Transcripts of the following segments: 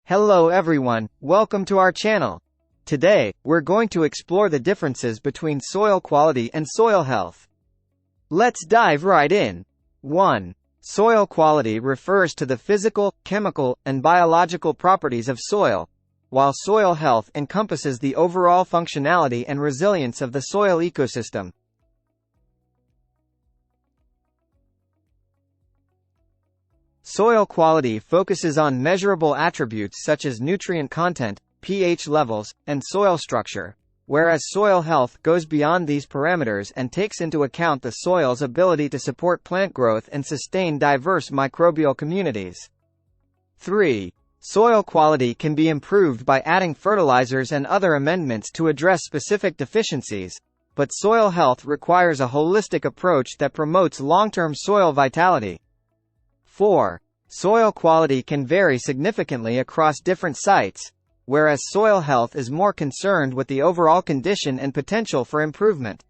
Hello everyone, welcome to our channel. Today, we're going to explore the differences between soil quality and soil health. Let's dive right in. 1. Soil quality refers to the physical, chemical, and biological properties of soil, while soil health encompasses the overall functionality and resilience of the soil ecosystem. Soil quality focuses on measurable attributes such as nutrient content, pH levels, and soil structure, whereas soil health goes beyond these parameters and takes into account the soil's ability to support plant growth and sustain diverse microbial communities. 3. Soil quality can be improved by adding fertilizers and other amendments to address specific deficiencies, but soil health requires a holistic approach that promotes long-term soil vitality. 4. Soil quality can vary significantly across different sites, whereas soil health is more concerned with the overall condition and potential for improvement.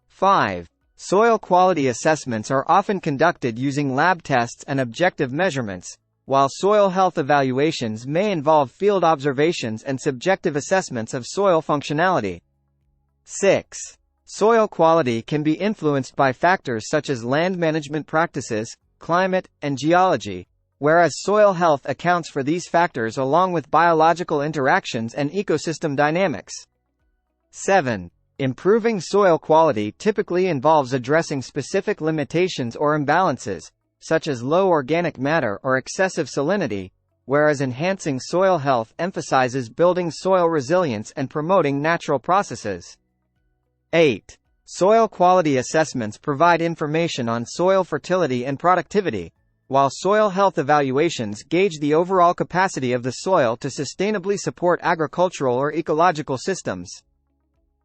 5. Soil quality assessments are often conducted using lab tests and objective measurements, while soil health evaluations may involve field observations and subjective assessments of soil functionality. 6. Soil quality can be influenced by factors such as land management practices, climate, and geology, whereas soil health accounts for these factors along with biological interactions and ecosystem dynamics. 7. Improving soil quality typically involves addressing specific limitations or imbalances, such as low organic matter or excessive salinity, whereas enhancing soil health emphasizes building soil resilience and promoting natural processes. 8. Soil quality assessments provide information on soil fertility and productivity, while soil health evaluations gauge the overall capacity of the soil to sustainably support agricultural or ecological systems.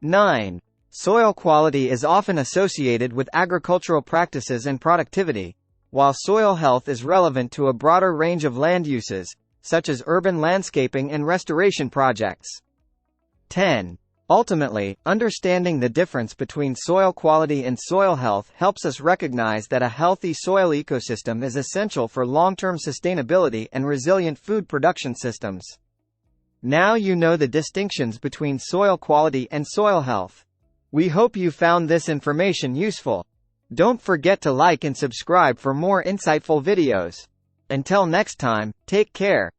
9. Soil quality is often associated with agricultural practices and productivity, while soil health is relevant to a broader range of land uses, such as urban landscaping and restoration projects. 10. Ultimately, understanding the difference between soil quality and soil health helps us recognize that a healthy soil ecosystem is essential for long-term sustainability and resilient food production systems. Now you know the distinctions between soil quality and soil health. We hope you found this information useful. Don't forget to like and subscribe for more insightful videos. Until next time, take care.